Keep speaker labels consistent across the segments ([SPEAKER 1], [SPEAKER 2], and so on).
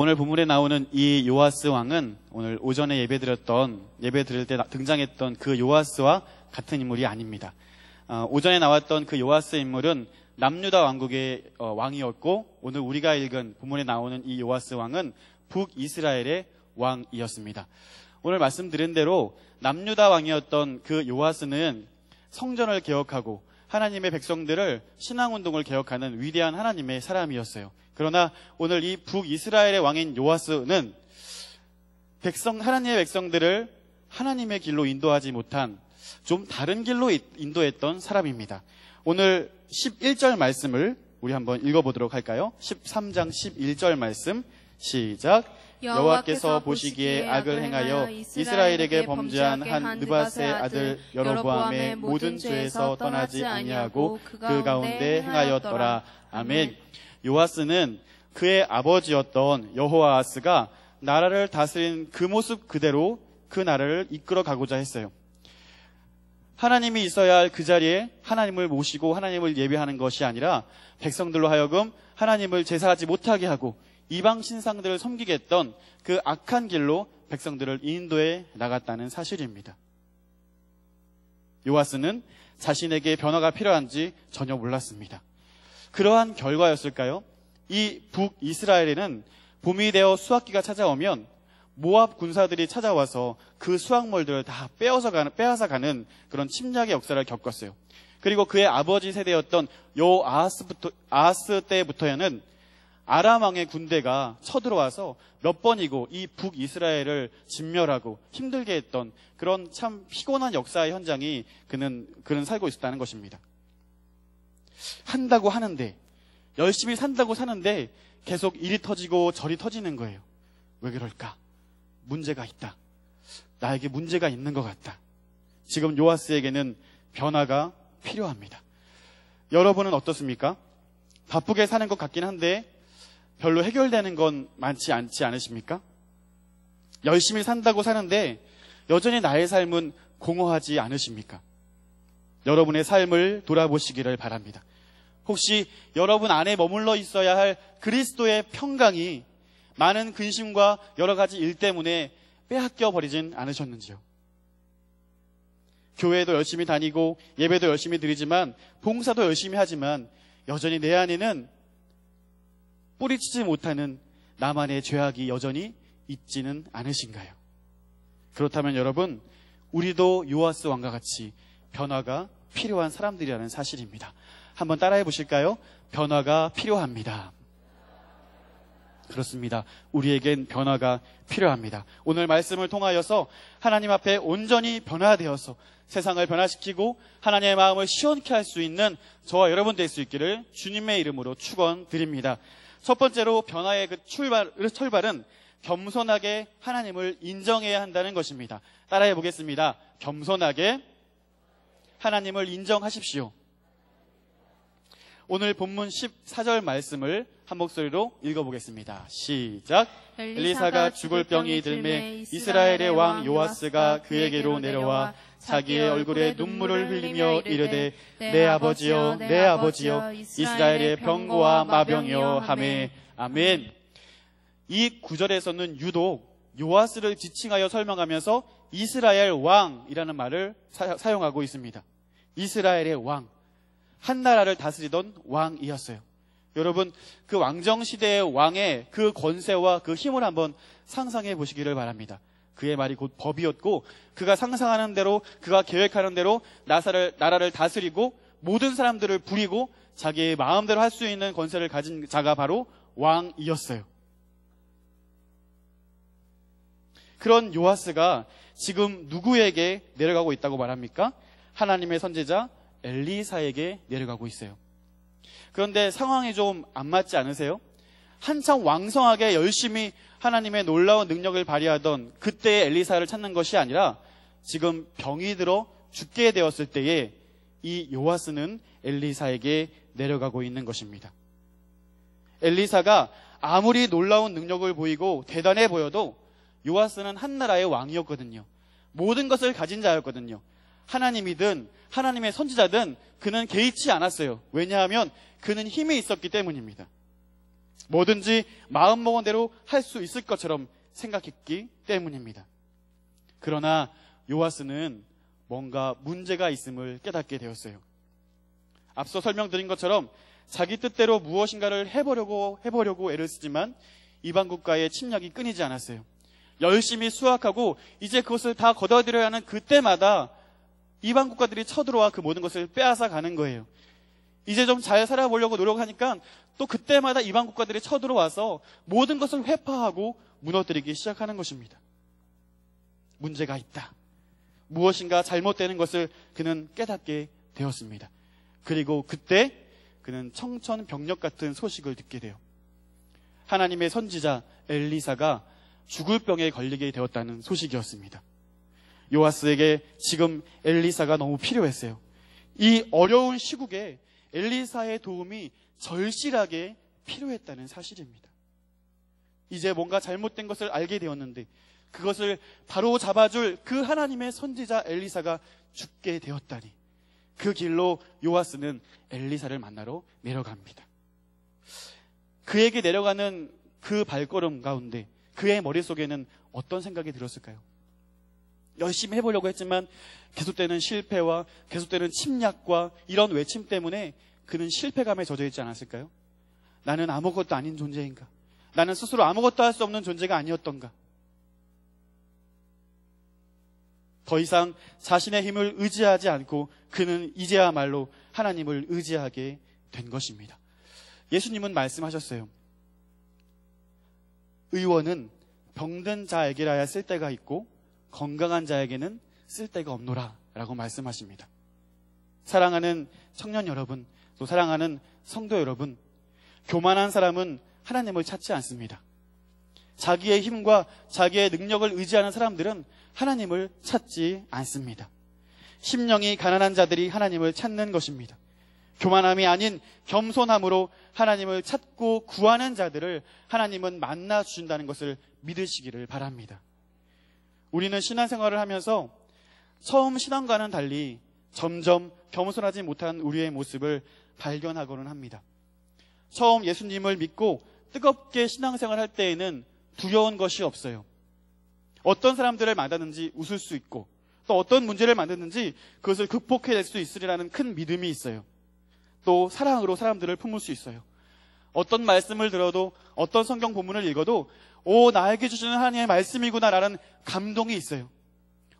[SPEAKER 1] 오늘 본문에 나오는 이 요아스 왕은 오늘 오전에 예배 드릴 때 등장했던 그 요아스와 같은 인물이 아닙니다. 오전에 나왔던 그 요아스 인물은 남유다 왕국의 왕이었고, 오늘 우리가 읽은 본문에 나오는 이 요아스 왕은 북이스라엘의 왕이었습니다. 오늘 말씀드린 대로 남유다 왕이었던 그 요아스는 성전을 개혁하고 하나님의 백성들을 신앙운동을 개혁하는 위대한 하나님의 사람이었어요. 그러나 오늘 이 북이스라엘의 왕인 요아스는 하나님의 백성들을 하나님의 길로 인도하지 못한 좀 다른 길로 인도했던 사람입니다. 오늘 11절 말씀을 우리 한번 읽어보도록 할까요? 13장 11절 말씀 시작. 여호와께서 보시기에 악을 행하여 이스라엘에게 범죄한 한 느밧의 아들 여로보암의 모든 죄에서 떠나지 아니하고 그 가운데 행하였더라. 아멘. 요아스는 그의 아버지였던 여호아하스가 나라를 다스린 그 모습 그대로 그 나라를 이끌어 가고자 했어요. 하나님이 있어야 할 그 자리에 하나님을 모시고 하나님을 예배하는 것이 아니라 백성들로 하여금 하나님을 제사하지 못하게 하고 이방 신상들을 섬기게 했던 그 악한 길로 백성들을 인도해 나갔다는 사실입니다. 요아스는 자신에게 변화가 필요한지 전혀 몰랐습니다. 그러한 결과였을까요? 이 북이스라엘에는 봄이 되어 수확기가 찾아오면 모압 군사들이 찾아와서 그 수확물들을 다 빼앗아 가는 그런 침략의 역사를 겪었어요. 그리고 그의 아버지 세대였던 아하스 때부터는 아람 왕의 군대가 쳐들어와서 몇 번이고 이 북이스라엘을 진멸하고 힘들게 했던 그런 참 피곤한 역사의 현장이 그는 살고 있었다는 것입니다. 한다고 하는데, 열심히 산다고 사는데 계속 일이 터지고 절이 터지는 거예요. 왜 그럴까? 문제가 있다. 나에게 문제가 있는 것 같다. 지금 요아스에게는 변화가 필요합니다. 여러분은 어떻습니까? 바쁘게 사는 것 같긴 한데 별로 해결되는 건 많지 않지 않으십니까? 열심히 산다고 사는데 여전히 나의 삶은 공허하지 않으십니까? 여러분의 삶을 돌아보시기를 바랍니다. 혹시 여러분 안에 머물러 있어야 할 그리스도의 평강이 많은 근심과 여러 가지 일 때문에 빼앗겨 버리진 않으셨는지요? 교회도 열심히 다니고 예배도 열심히 드리지만 봉사도 열심히 하지만 여전히 내 안에는 뿌리치지 못하는 나만의 죄악이 여전히 있지는 않으신가요? 그렇다면 여러분, 우리도 요아스 왕과 같이 변화가 필요한 사람들이라는 사실입니다. 한번 따라해 보실까요? 변화가 필요합니다. 그렇습니다. 우리에겐 변화가 필요합니다. 오늘 말씀을 통하여서 하나님 앞에 온전히 변화되어서 세상을 변화시키고 하나님의 마음을 시원케 할 수 있는 저와 여러분 될 수 있기를 주님의 이름으로 축원드립니다. 첫 번째로 변화의 그 출발은 겸손하게 하나님을 인정해야 한다는 것입니다. 따라해 보겠습니다. 겸손하게 하나님을 인정하십시오. 오늘 본문 14절 말씀을 한 목소리로 읽어보겠습니다. 시작. 엘리사가 죽을 병이 들매 이스라엘의 왕 요아스가 그에게로 내려와 자기의 얼굴에 눈물을 흘리며 이르되 내 아버지여 내 아버지여 이스라엘의 병고와 마병이여 하매. 아멘. 이 구절에서는 유독 요아스를 지칭하여 설명하면서 이스라엘 왕이라는 말을 사용하고 있습니다. 이스라엘의 왕, 한 나라를 다스리던 왕이었어요. 여러분, 그 왕정시대의 왕의 그 권세와 그 힘을 한번 상상해 보시기를 바랍니다. 그의 말이 곧 법이었고 그가 상상하는 대로, 그가 계획하는 대로 나라를 다스리고 모든 사람들을 부리고 자기의 마음대로 할 수 있는 권세를 가진 자가 바로 왕이었어요. 그런 요아스가 지금 누구에게 내려가고 있다고 말합니까? 하나님의 선지자 엘리사에게 내려가고 있어요. 그런데 상황이 좀 안 맞지 않으세요? 한참 왕성하게 열심히 하나님의 놀라운 능력을 발휘하던 그때의 엘리사를 찾는 것이 아니라 지금 병이 들어 죽게 되었을 때에 이 요아스는 엘리사에게 내려가고 있는 것입니다. 엘리사가 아무리 놀라운 능력을 보이고 대단해 보여도 요아스는 한 나라의 왕이었거든요. 모든 것을 가진 자였거든요. 하나님이든 하나님의 선지자든 그는 개의치 않았어요. 왜냐하면 그는 힘이 있었기 때문입니다. 뭐든지 마음먹은 대로 할 수 있을 것처럼 생각했기 때문입니다. 그러나 요아스는 뭔가 문제가 있음을 깨닫게 되었어요. 앞서 설명드린 것처럼 자기 뜻대로 무엇인가를 해보려고 애를 쓰지만 이방 국가의 침략이 끊이지 않았어요. 열심히 수확하고 이제 그것을 다 걷어들여야 하는 그때마다 이방 국가들이 쳐들어와 그 모든 것을 빼앗아 가는 거예요. 이제 좀 잘 살아보려고 노력하니까 또 그때마다 이방 국가들이 쳐들어와서 모든 것을 회파하고 무너뜨리기 시작하는 것입니다. 문제가 있다. 무엇인가 잘못되는 것을 그는 깨닫게 되었습니다. 그리고 그때 그는 청천벽력 같은 소식을 듣게 돼요. 하나님의 선지자 엘리사가 죽을 병에 걸리게 되었다는 소식이었습니다. 요아스에게 지금 엘리사가 너무 필요했어요. 이 어려운 시국에 엘리사의 도움이 절실하게 필요했다는 사실입니다. 이제 뭔가 잘못된 것을 알게 되었는데 그것을 바로 잡아줄 그 하나님의 선지자 엘리사가 죽게 되었다니, 그 길로 요아스는 엘리사를 만나러 내려갑니다. 그에게 내려가는 그 발걸음 가운데 그의 머릿속에는 어떤 생각이 들었을까요? 열심히 해보려고 했지만 계속되는 실패와 계속되는 침략과 이런 외침 때문에 그는 실패감에 젖어 있지 않았을까요? 나는 아무것도 아닌 존재인가? 나는 스스로 아무것도 할 수 없는 존재가 아니었던가? 더 이상 자신의 힘을 의지하지 않고 그는 이제야말로 하나님을 의지하게 된 것입니다. 예수님은 말씀하셨어요. 의원은 병든 자에게라야 쓸데가 있고 건강한 자에게는 쓸데가 없노라 라고 말씀하십니다. 사랑하는 청년 여러분, 또 사랑하는 성도 여러분, 교만한 사람은 하나님을 찾지 않습니다. 자기의 힘과 자기의 능력을 의지하는 사람들은 하나님을 찾지 않습니다. 심령이 가난한 자들이 하나님을 찾는 것입니다. 교만함이 아닌 겸손함으로 하나님을 찾고 구하는 자들을 하나님은 만나 주신다는 것을 믿으시기를 바랍니다. 우리는 신앙생활을 하면서 처음 신앙과는 달리 점점 겸손하지 못한 우리의 모습을 발견하고는 합니다. 처음 예수님을 믿고 뜨겁게 신앙생활할 때에는 두려운 것이 없어요. 어떤 사람들을 만나든지 웃을 수 있고 또 어떤 문제를 만드는지 그것을 극복해낼 수 있으리라는 큰 믿음이 있어요. 또 사랑으로 사람들을 품을 수 있어요. 어떤 말씀을 들어도 어떤 성경 본문을 읽어도 나에게 주시는 하나님의 말씀이구나라는 감동이 있어요.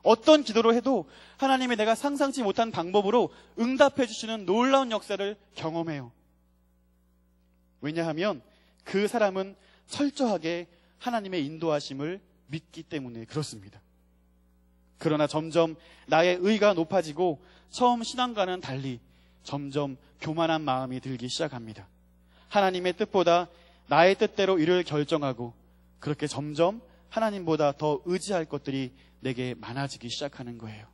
[SPEAKER 1] 어떤 기도를 해도 하나님이 내가 상상치 못한 방법으로 응답해 주시는 놀라운 역사를 경험해요. 왜냐하면 그 사람은 철저하게 하나님의 인도하심을 믿기 때문에 그렇습니다. 그러나 점점 나의 의가 높아지고 처음 신앙과는 달리 점점 교만한 마음이 들기 시작합니다. 하나님의 뜻보다 나의 뜻대로 일을 결정하고 그렇게 점점 하나님보다 더 의지할 것들이 내게 많아지기 시작하는 거예요.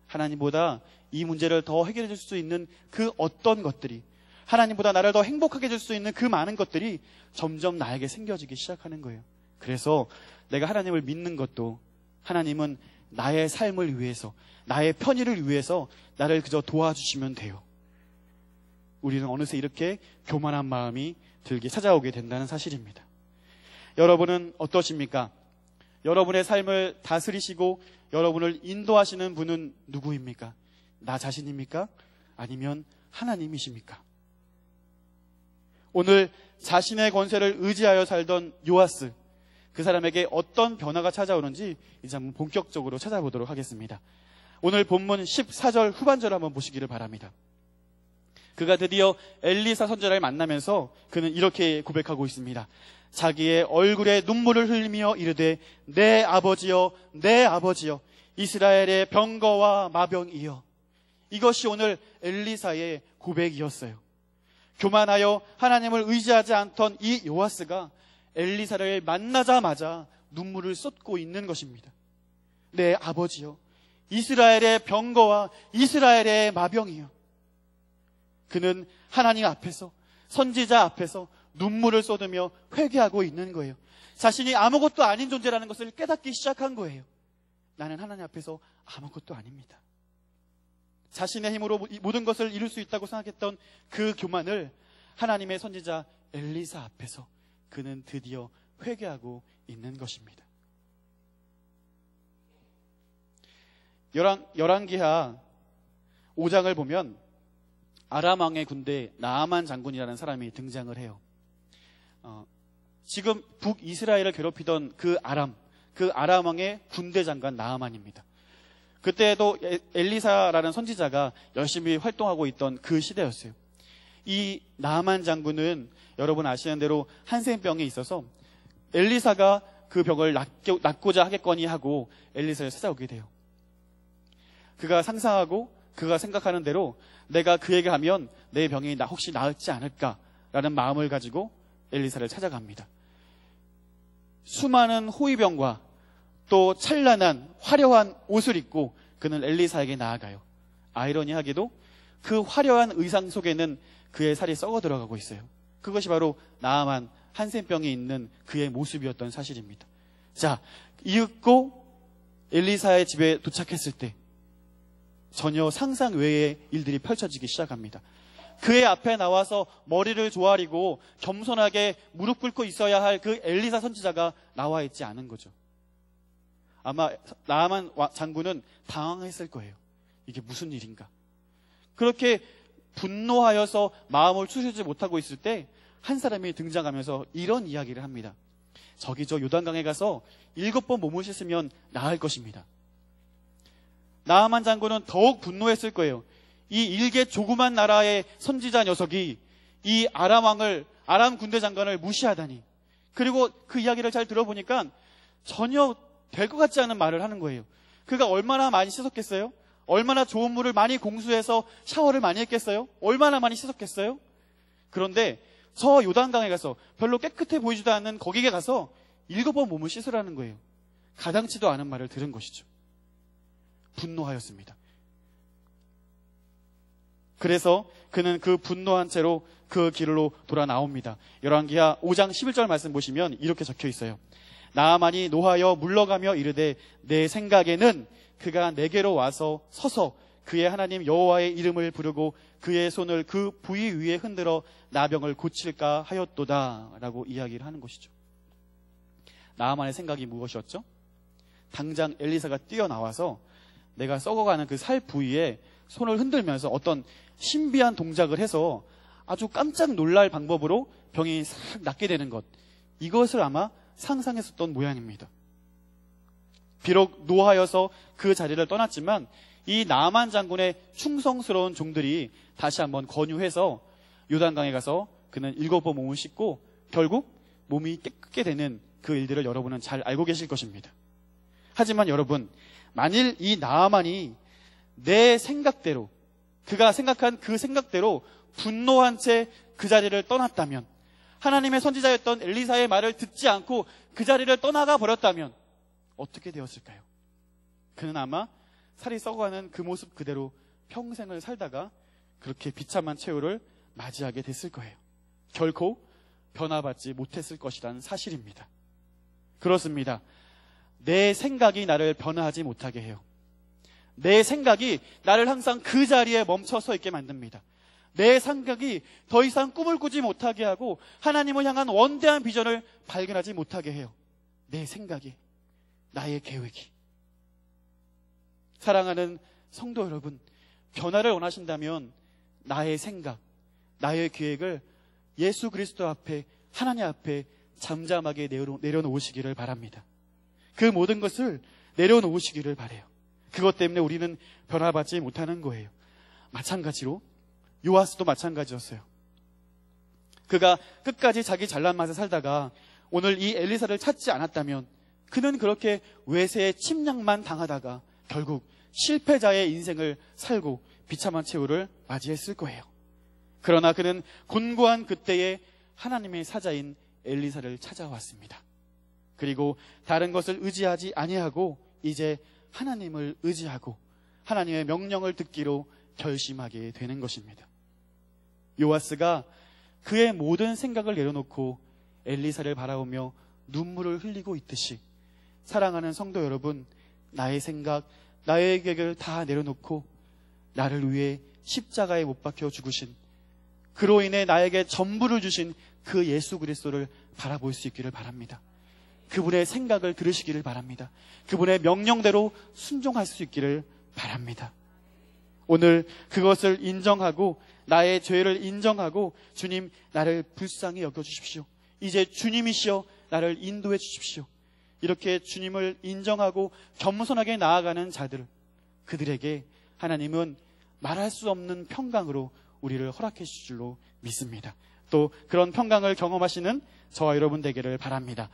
[SPEAKER 1] 하나님보다 이 문제를 더 해결해 줄 수 있는 그 어떤 것들이, 하나님보다 나를 더 행복하게 해줄 수 있는 그 많은 것들이 점점 나에게 생겨지기 시작하는 거예요. 그래서 내가 하나님을 믿는 것도 하나님은 나의 삶을 위해서, 나의 편의를 위해서 나를 그저 도와주시면 돼요. 우리는 어느새 이렇게 교만한 마음이 들게 찾아오게 된다는 사실입니다. 여러분은 어떠십니까? 여러분의 삶을 다스리시고 여러분을 인도하시는 분은 누구입니까? 나 자신입니까? 아니면 하나님이십니까? 오늘 자신의 권세를 의지하여 살던 요아스, 그 사람에게 어떤 변화가 찾아오는지 이제 한번 본격적으로 찾아보도록 하겠습니다. 오늘 본문 14절 후반절을 한번 보시기를 바랍니다. 그가 드디어 엘리사 선지자를 만나면서 그는 이렇게 고백하고 있습니다. 자기의 얼굴에 눈물을 흘리며 이르되 내 아버지여, 내 아버지여, 이스라엘의 병거와 마병이여. 이것이 오늘 엘리사의 고백이었어요. 교만하여 하나님을 의지하지 않던 이 요아스가 엘리사를 만나자마자 눈물을 쏟고 있는 것입니다. 내 아버지여, 이스라엘의 병거와 이스라엘의 마병이여. 그는 하나님 앞에서, 선지자 앞에서 눈물을 쏟으며 회개하고 있는 거예요. 자신이 아무것도 아닌 존재라는 것을 깨닫기 시작한 거예요. 나는 하나님 앞에서 아무것도 아닙니다. 자신의 힘으로 모든 것을 이룰 수 있다고 생각했던 그 교만을 하나님의 선지자 엘리사 앞에서 그는 드디어 회개하고 있는 것입니다. 열왕기하 5장을 보면 아람 왕의 군대 나아만 장군이라는 사람이 등장을 해요. 지금 북이스라엘을 괴롭히던 그 아람 왕의 군대 장관 나아만입니다. 그때도 엘리사라는 선지자가 열심히 활동하고 있던 그 시대였어요. 이 나아만 장군은 여러분 아시는 대로 한센병에 있어서 엘리사가 그 병을 낫고자 하겠거니 하고 엘리사를 찾아오게 돼요. 그가 상상하고 그가 생각하는 대로 내가 그에게 하면 내 병이 혹시 나을지 않을까라는 마음을 가지고 엘리사를 찾아갑니다. 수많은 호위병과 또 찬란한 화려한 옷을 입고 그는 엘리사에게 나아가요. 아이러니하게도 그 화려한 의상 속에는 그의 살이 썩어 들어가고 있어요. 그것이 바로 나아만 한센병이 있는 그의 모습이었던 사실입니다. 자, 이윽고 엘리사의 집에 도착했을 때 전혀 상상 외의 일들이 펼쳐지기 시작합니다. 그의 앞에 나와서 머리를 조아리고 겸손하게 무릎 꿇고 있어야 할 그 엘리사 선지자가 나와 있지 않은 거죠. 아마 나아만 장군은 당황했을 거예요. 이게 무슨 일인가? 그렇게 분노하여서 마음을 추스르지 못하고 있을 때 한 사람이 등장하면서 이런 이야기를 합니다. 저기 저 요단강에 가서 7번 몸을 씻으면 나을 것입니다. 나아만 장군은 더욱 분노했을 거예요. 이 일개 조그만 나라의 선지자 녀석이 이 아람 군대 장관을 무시하다니. 그리고 그 이야기를 잘 들어보니까 전혀 될 것 같지 않은 말을 하는 거예요. 그가 얼마나 많이 씻었겠어요? 얼마나 좋은 물을 많이 공수해서 샤워를 많이 했겠어요? 얼마나 많이 씻었겠어요? 그런데 저 요단강에 가서 별로 깨끗해 보이지도 않는 거기에 가서 7번 몸을 씻으라는 거예요. 가당치도 않은 말을 들은 것이죠. 분노하였습니다. 그래서 그는 그 분노한 채로 그 길로 돌아 나옵니다. 열왕기하 5장 11절 말씀 보시면 이렇게 적혀 있어요. 나아만이 노하여 물러가며 이르되 내 생각에는 그가 내게로 와서 서서 그의 하나님 여호와의 이름을 부르고 그의 손을 그 부위 위에 흔들어 나병을 고칠까 하였도다 라고 이야기를 하는 것이죠. 나아만의 생각이 무엇이었죠? 당장 엘리사가 뛰어나와서 내가 썩어가는 그 살 부위에 손을 흔들면서 어떤 신비한 동작을 해서 아주 깜짝 놀랄 방법으로 병이 싹 낫게 되는 것, 이것을 아마 상상했었던 모양입니다. 비록 노하여서 그 자리를 떠났지만 이 나아만 장군의 충성스러운 종들이 다시 한번 권유해서 요단강에 가서 그는 7번 몸을 씻고 결국 몸이 깨끗게 되는 그 일들을 여러분은 잘 알고 계실 것입니다. 하지만 여러분, 만일 이 나아만이 내 생각대로, 그가 생각한 그 생각대로 분노한 채 그 자리를 떠났다면, 하나님의 선지자였던 엘리사의 말을 듣지 않고 그 자리를 떠나가 버렸다면 어떻게 되었을까요? 그는 아마 살이 썩어가는 그 모습 그대로 평생을 살다가 그렇게 비참한 최후를 맞이하게 됐을 거예요. 결코 변화받지 못했을 것이라는 사실입니다. 그렇습니다. 내 생각이 나를 변화하지 못하게 해요. 내 생각이 나를 항상 그 자리에 멈춰 서 있게 만듭니다. 내 생각이 더 이상 꿈을 꾸지 못하게 하고 하나님을 향한 원대한 비전을 발견하지 못하게 해요. 내 생각이, 나의 계획이. 사랑하는 성도 여러분, 변화를 원하신다면 나의 생각, 나의 계획을 예수 그리스도 앞에, 하나님 앞에 잠잠하게 내려놓으시기를 바랍니다. 그 모든 것을 내려놓으시기를 바라요. 그것 때문에 우리는 변화받지 못하는 거예요. 마찬가지로 요아스도 마찬가지였어요. 그가 끝까지 자기 잘난 맛에 살다가 오늘 이 엘리사를 찾지 않았다면 그는 그렇게 외세의 침략만 당하다가 결국 실패자의 인생을 살고 비참한 최후를 맞이했을 거예요. 그러나 그는 곤고한 그때에 하나님의 사자인 엘리사를 찾아왔습니다. 그리고 다른 것을 의지하지 아니하고 이제 하나님을 의지하고 하나님의 명령을 듣기로 결심하게 되는 것입니다. 요아스가 그의 모든 생각을 내려놓고 엘리사를 바라보며 눈물을 흘리고 있듯이 사랑하는 성도 여러분, 나의 생각, 나의 계획을 다 내려놓고 나를 위해 십자가에 못 박혀 죽으신 그로 인해 나에게 전부를 주신 그 예수 그리스도를 바라볼 수 있기를 바랍니다. 그분의 생각을 들으시기를 바랍니다. 그분의 명령대로 순종할 수 있기를 바랍니다. 오늘 그것을 인정하고 나의 죄를 인정하고 주님 나를 불쌍히 여겨주십시오. 이제 주님이시여 나를 인도해 주십시오. 이렇게 주님을 인정하고 겸손하게 나아가는 자들, 그들에게 하나님은 말할 수 없는 평강으로 우리를 허락해 주실 줄로 믿습니다. 또 그런 평강을 경험하시는 저와 여러분 되기를 바랍니다.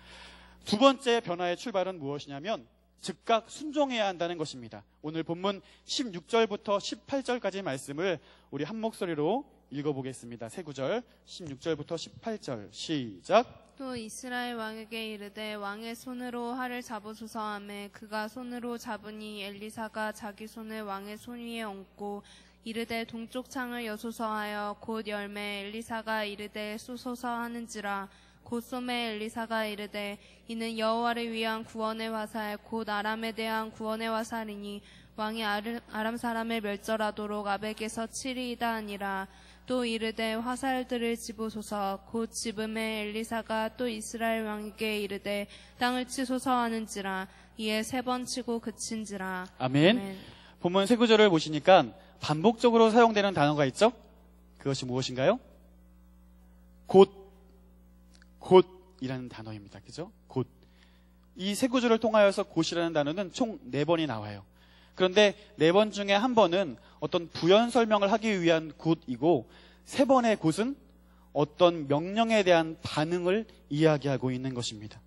[SPEAKER 1] 두 번째 변화의 출발은 무엇이냐면 즉각 순종해야 한다는 것입니다. 오늘 본문 16절부터 18절까지 말씀을 우리 한 목소리로 읽어보겠습니다. 세 구절 16절부터 18절 시작.
[SPEAKER 2] 또 이스라엘 왕에게 이르되 왕의 손으로 활을 잡으소서 하매 그가 손으로 잡으니 엘리사가 자기 손을 왕의 손 위에 얹고 이르되 동쪽 창을 여소서 하여 곧 열매 엘리사가 이르되 쏘소서 하는지라 곧 쏘매 엘리사가 이르되 이는 여호와를 위한 구원의 화살 곧 아람에 대한 구원의 화살이니 왕이 아람 사람을 멸절하도록 아벡에서 치리이다 하니라. 또 이르되 화살들을 집으소서 곧 집음에 엘리사가 또 이스라엘 왕에게 이르되 땅을 치소서 하는지라. 이에 3번 치고 그친지라.
[SPEAKER 1] 아멘. 본문 세 구절을 보시니까 반복적으로 사용되는 단어가 있죠? 그것이 무엇인가요? 곧이라는 단어입니다. 그죠? 곧. 이 세 구절을 통하여서 곧이라는 단어는 총 4번이 나와요. 그런데 4번 중에 한 번은 어떤 부연 설명을 하기 위한 곧이고 3번의 곧은 어떤 명령에 대한 반응을 이야기하고 있는 것입니다.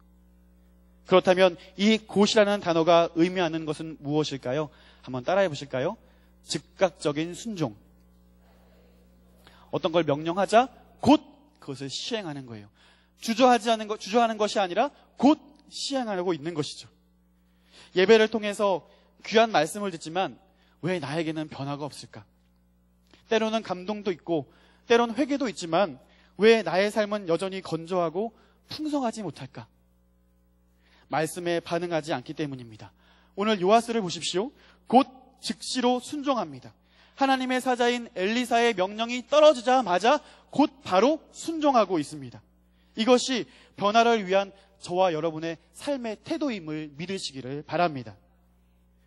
[SPEAKER 1] 그렇다면 이 곧이라는 단어가 의미하는 것은 무엇일까요? 한번 따라해 보실까요? 즉각적인 순종. 어떤 걸 명령하자 곧 그것을 시행하는 거예요. 주저하는 것이 아니라 곧 시행하고 있는 것이죠. 예배를 통해서 귀한 말씀을 듣지만 왜 나에게는 변화가 없을까? 때로는 감동도 있고 때로는 회개도 있지만 왜 나의 삶은 여전히 건조하고 풍성하지 못할까? 말씀에 반응하지 않기 때문입니다. 오늘 요아스를 보십시오. 곧 즉시로 순종합니다. 하나님의 사자인 엘리사의 명령이 떨어지자마자 곧 바로 순종하고 있습니다. 이것이 변화를 위한 저와 여러분의 삶의 태도임을 믿으시기를 바랍니다.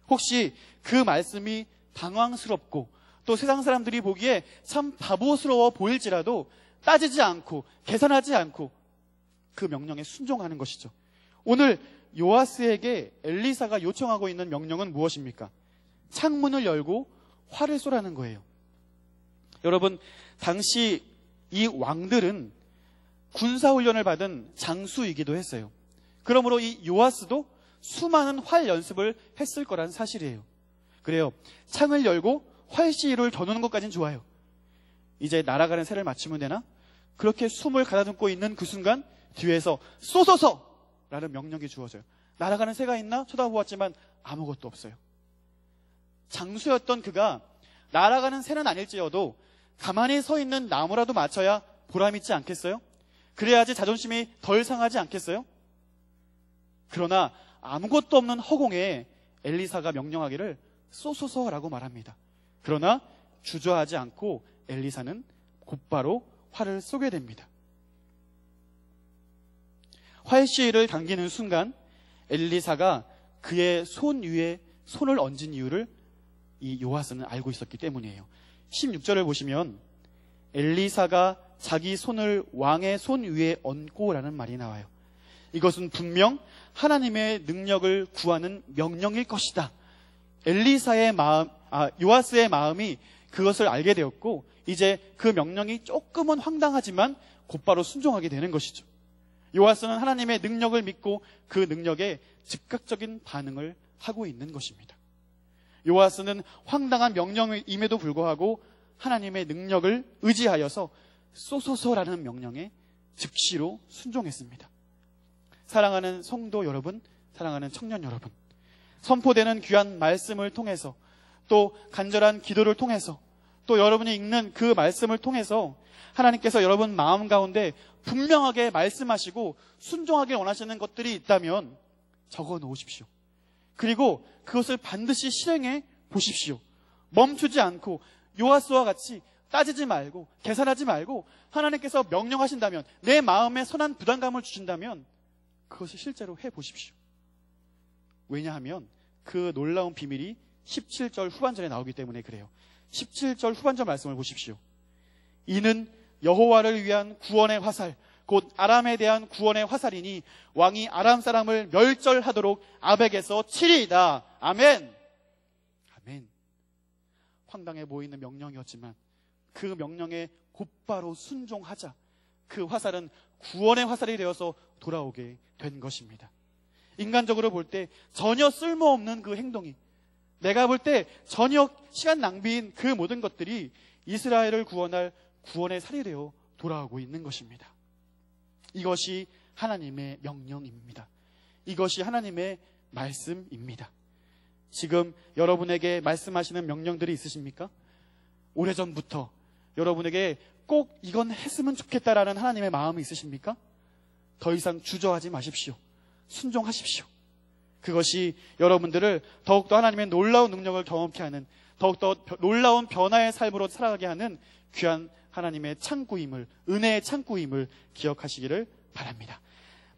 [SPEAKER 1] 혹시 그 말씀이 당황스럽고 또 세상 사람들이 보기에 참 바보스러워 보일지라도 따지지 않고 계산하지 않고 그 명령에 순종하는 것이죠. 오늘 요아스에게 엘리사가 요청하고 있는 명령은 무엇입니까? 창문을 열고 활을 쏘라는 거예요. 여러분, 당시 이 왕들은 군사훈련을 받은 장수이기도 했어요. 그러므로 이 요아스도 수많은 활 연습을 했을 거란 사실이에요. 그래요. 창을 열고 활시위를 겨누는 것까지는 좋아요. 이제 날아가는 새를 맞추면 되나? 그렇게 숨을 가다듬고 있는 그 순간 뒤에서 쏘소서! 라는 명령이 주어져요. 날아가는 새가 있나? 쳐다보았지만 아무것도 없어요. 장수였던 그가 날아가는 새는 아닐지어도 가만히 서 있는 나무라도 맞춰야 보람있지 않겠어요? 그래야지 자존심이 덜 상하지 않겠어요? 그러나 아무것도 없는 허공에 엘리사가 명령하기를 쏘소서라고 말합니다. 그러나 주저하지 않고 엘리사는 곧바로 활을 쏘게 됩니다. 활시위를 당기는 순간 엘리사가 그의 손 위에 손을 얹은 이유를 이 요아스는 알고 있었기 때문이에요. 16절을 보시면 엘리사가 자기 손을 왕의 손 위에 얹고라는 말이 나와요. 이것은 분명 하나님의 능력을 구하는 명령일 것이다. 요아스의 마음이 그것을 알게 되었고 이제 그 명령이 조금은 황당하지만 곧바로 순종하게 되는 것이죠. 요아스는 하나님의 능력을 믿고 그 능력에 즉각적인 반응을 하고 있는 것입니다. 요아스는 황당한 명령임에도 불구하고 하나님의 능력을 의지하여서 쏘소서라는 명령에 즉시로 순종했습니다. 사랑하는 성도 여러분, 사랑하는 청년 여러분, 선포되는 귀한 말씀을 통해서 또 간절한 기도를 통해서 또 여러분이 읽는 그 말씀을 통해서 하나님께서 여러분 마음 가운데 분명하게 말씀하시고 순종하길 원하시는 것들이 있다면 적어 놓으십시오. 그리고 그것을 반드시 실행해 보십시오. 멈추지 않고 요아스와 같이 따지지 말고 계산하지 말고 하나님께서 명령하신다면, 내 마음에 선한 부담감을 주신다면 그것을 실제로 해보십시오. 왜냐하면 그 놀라운 비밀이 17절 후반절에 나오기 때문에 그래요. 17절 후반절 말씀을 보십시오. 이는 여호와를 위한 구원의 화살, 곧 아람에 대한 구원의 화살이니 왕이 아람 사람을 멸절하도록 아벡에서 치리이다. 아멘. 아멘. 황당해 보이는 명령이었지만 그 명령에 곧바로 순종하자 그 화살은 구원의 화살이 되어서 돌아오게 된 것입니다. 인간적으로 볼 때 전혀 쓸모없는 그 행동이, 내가 볼 때 전혀 시간 낭비인 그 모든 것들이 이스라엘을 구원할 구원의 살이 되어 돌아오고 있는 것입니다. 이것이 하나님의 명령입니다. 이것이 하나님의 말씀입니다. 지금 여러분에게 말씀하시는 명령들이 있으십니까? 오래전부터 여러분에게 꼭 이건 했으면 좋겠다라는 하나님의 마음이 있으십니까? 더 이상 주저하지 마십시오. 순종하십시오. 그것이 여러분들을 더욱더 하나님의 놀라운 능력을 경험케 하는, 더욱더 놀라운 변화의 삶으로 살아가게 하는 귀한 하나님의 창구임을, 은혜의 창구임을 기억하시기를 바랍니다.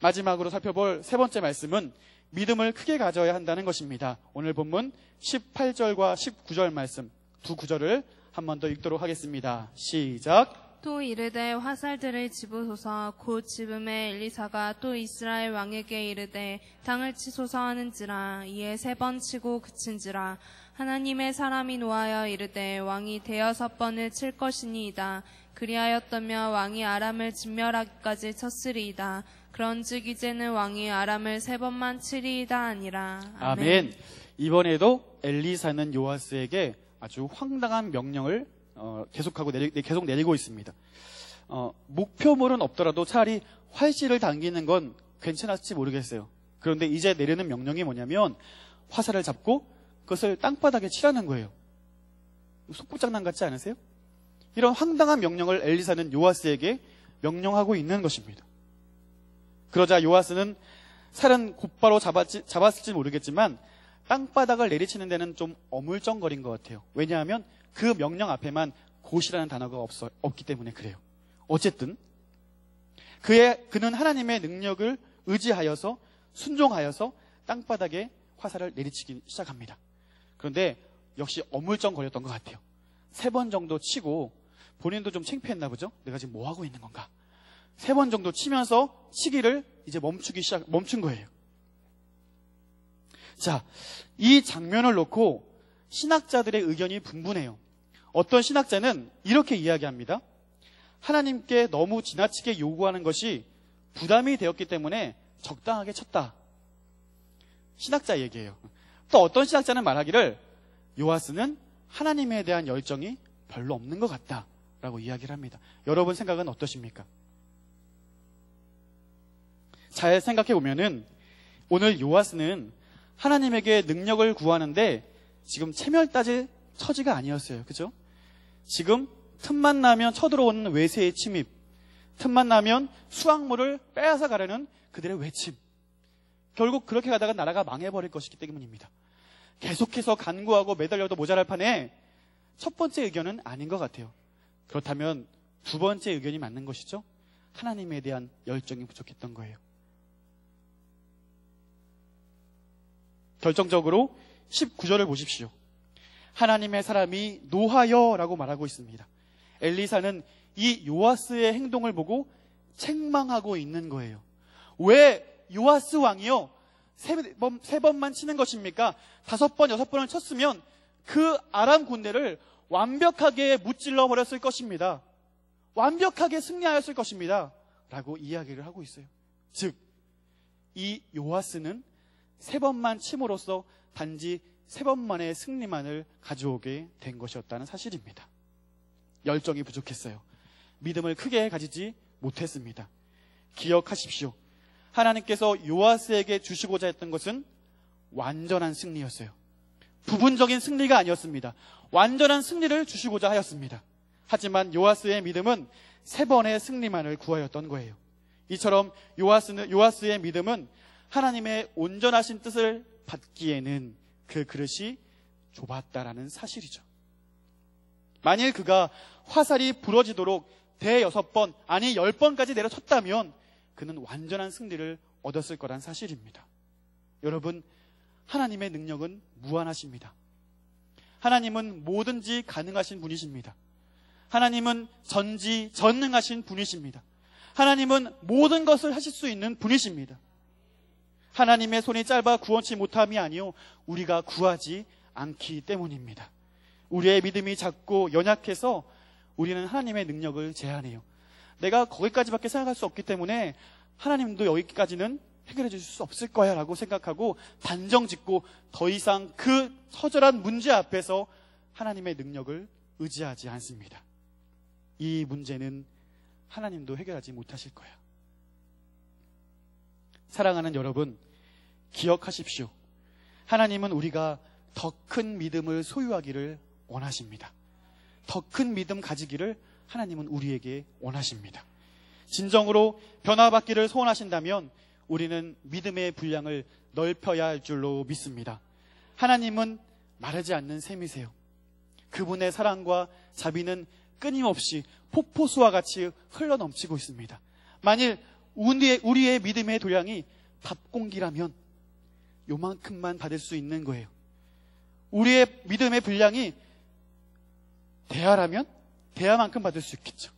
[SPEAKER 1] 마지막으로 살펴볼 세 번째 말씀은 믿음을 크게 가져야 한다는 것입니다. 오늘 본문 18절과 19절 말씀, 두 구절을 한 번 더 읽도록 하겠습니다. 시작.
[SPEAKER 2] 또 이르되 화살들을 집으소서. 곧 집음에 엘리사가 또 이스라엘 왕에게 이르되 당을 치소서 하는지라. 이에 3번 치고 그친지라. 하나님의 사람이 노하여 이르되 왕이 6번을 칠 것이니이다. 그리하였다면 왕이 아람을 진멸하기까지 쳤으리이다. 그런즉 이제는 왕이 아람을 3번만 치리이다 아니라.
[SPEAKER 1] 아멘. 이번에도 엘리사는 요아스에게 아주 황당한 명령을 계속 내리고 있습니다. 목표물은 없더라도 차라리 활시를 당기는 건 괜찮았을지 모르겠어요. 그런데 이제 내리는 명령이 뭐냐면 화살을 잡고 그것을 땅바닥에 치라는 거예요. 속보장난 같지 않으세요? 이런 황당한 명령을 엘리사는 요아스에게 명령하고 있는 것입니다. 그러자 요아스는 살은 곧바로 잡았을지 모르겠지만 땅바닥을 내리치는 데는 좀 어물쩡거린 것 같아요. 왜냐하면 그 명령 앞에만 곧이라는 단어가 없기 때문에 그래요. 어쨌든 그는 하나님의 능력을 의지하여서 순종하여서 땅바닥에 화살을 내리치기 시작합니다. 그런데 역시 어물쩡거렸던 것 같아요. 3번 정도 치고 본인도 좀 창피했나 보죠? 내가 지금 뭐 하고 있는 건가? 3번 정도 치면서 치기를 이제 멈춘 거예요. 자, 이 장면을 놓고 신학자들의 의견이 분분해요. 어떤 신학자는 이렇게 이야기합니다. 하나님께 너무 지나치게 요구하는 것이 부담이 되었기 때문에 적당하게 쳤다. 신학자 얘기예요. 또 어떤 신학자는 말하기를 요아스는 하나님에 대한 열정이 별로 없는 것 같다라고 이야기를 합니다. 여러분 생각은 어떠십니까? 잘 생각해 보면은 오늘 요아스는 하나님에게 능력을 구하는데 지금 체멸 따질 처지가 아니었어요. 그죠? 지금 틈만 나면 쳐들어오는 외세의 침입, 틈만 나면 수확물을 빼앗아 가려는 그들의 외침, 결국 그렇게 가다가 나라가 망해버릴 것이기 때문입니다. 계속해서 간구하고 매달려도 모자랄 판에 첫 번째 의견은 아닌 것 같아요. 그렇다면 두 번째 의견이 맞는 것이죠. 하나님에 대한 열정이 부족했던 거예요. 결정적으로 19절을 보십시오. 하나님의 사람이 노하여라고 말하고 있습니다. 엘리사는 이 요아스의 행동을 보고 책망하고 있는 거예요. 왜 요아스 왕이요? 3번만 치는 것입니까? 5번, 6번을 쳤으면 그 아람 군대를 완벽하게 무찔러 버렸을 것입니다. 완벽하게 승리하였을 것입니다. 라고 이야기를 하고 있어요. 즉, 이 요아스는 3번만 침으로써 단지 3번만의 승리만을 가져오게 된 것이었다는 사실입니다. 열정이 부족했어요. 믿음을 크게 가지지 못했습니다. 기억하십시오. 하나님께서 요아스에게 주시고자 했던 것은 완전한 승리였어요. 부분적인 승리가 아니었습니다. 완전한 승리를 주시고자 하였습니다. 하지만 요아스의 믿음은 3번의 승리만을 구하였던 거예요. 이처럼 요아스의 믿음은 하나님의 온전하신 뜻을 받기에는 그 그릇이 좁았다라는 사실이죠. 만일 그가 화살이 부러지도록 대여섯 번, 아니 10번까지 내려쳤다면 그는 완전한 승리를 얻었을 거란 사실입니다. 여러분, 하나님의 능력은 무한하십니다. 하나님은 뭐든지 가능하신 분이십니다. 하나님은 전지전능하신 분이십니다. 하나님은 모든 것을 하실 수 있는 분이십니다. 하나님의 손이 짧아 구원치 못함이 아니요 우리가 구하지 않기 때문입니다. 우리의 믿음이 작고 연약해서 우리는 하나님의 능력을 제한해요. 내가 거기까지밖에 생각할 수 없기 때문에 하나님도 여기까지는 해결해 주실 수 없을 거야 라고 생각하고 단정 짓고 더 이상 그 처절한 문제 앞에서 하나님의 능력을 의지하지 않습니다. 이 문제는 하나님도 해결하지 못하실 거야. 사랑하는 여러분, 기억하십시오. 하나님은 우리가 더 큰 믿음을 소유하기를 원하십니다. 더 큰 믿음 가지기를 하나님은 우리에게 원하십니다. 진정으로 변화받기를 소원하신다면 우리는 믿음의 분량을 넓혀야 할 줄로 믿습니다. 하나님은 마르지 않는 샘이세요. 그분의 사랑과 자비는 끊임없이 폭포수와 같이 흘러넘치고 있습니다. 만일 우리의 믿음의 도량이 밥공기라면 요만큼만 받을 수 있는 거예요. 우리의 믿음의 분량이 대야라면 대야만큼 받을 수 있겠죠.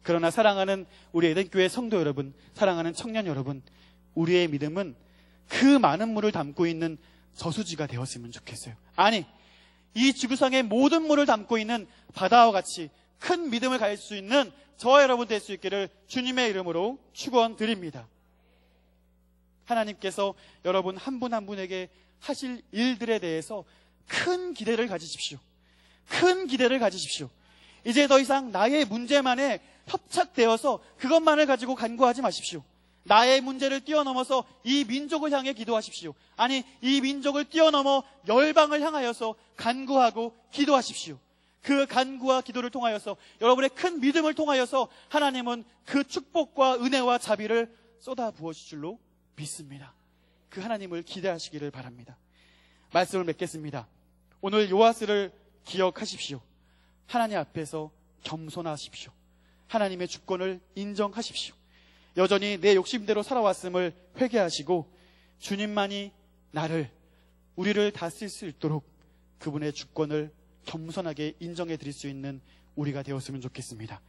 [SPEAKER 1] 그러나 사랑하는 우리 에덴교회 성도 여러분, 사랑하는 청년 여러분, 우리의 믿음은 그 많은 물을 담고 있는 저수지가 되었으면 좋겠어요. 아니, 이 지구상의 모든 물을 담고 있는 바다와 같이 큰 믿음을 가질 수 있는 저와 여러분 될 수 있기를 주님의 이름으로 축원드립니다. 하나님께서 여러분 한 분 한 분에게 하실 일들에 대해서 큰 기대를 가지십시오. 큰 기대를 가지십시오. 이제 더 이상 나의 문제만에 협착되어서 그것만을 가지고 간구하지 마십시오. 나의 문제를 뛰어넘어서 이 민족을 향해 기도하십시오. 아니, 이 민족을 뛰어넘어 열방을 향하여서 간구하고 기도하십시오. 그 간구와 기도를 통하여서 여러분의 큰 믿음을 통하여서 하나님은 그 축복과 은혜와 자비를 쏟아 부어주실 줄로 믿습니다. 그 하나님을 기대하시기를 바랍니다. 말씀을 맺겠습니다. 오늘 요아스를 기억하십시오. 하나님 앞에서 겸손하십시오. 하나님의 주권을 인정하십시오. 여전히 내 욕심대로 살아왔음을 회개하시고 주님만이 우리를 다스릴 수 있도록 그분의 주권을 겸손하게 인정해 드릴 수 있는 우리가 되었으면 좋겠습니다.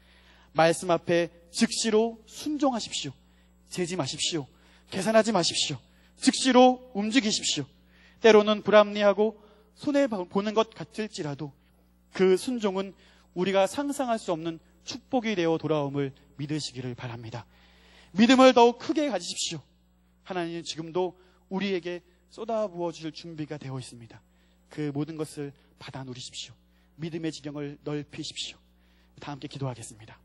[SPEAKER 1] 말씀 앞에 즉시로 순종하십시오. 재지 마십시오. 계산하지 마십시오. 즉시로 움직이십시오. 때로는 불합리하고 손해보는 것 같을지라도 그 순종은 우리가 상상할 수 없는 축복이 되어 돌아옴을 믿으시기를 바랍니다. 믿음을 더욱 크게 가지십시오. 하나님은 지금도 우리에게 쏟아부어 주실 준비가 되어 있습니다. 그 모든 것을 받아 누리십시오. 믿음의 지경을 넓히십시오. 다 함께 기도하겠습니다.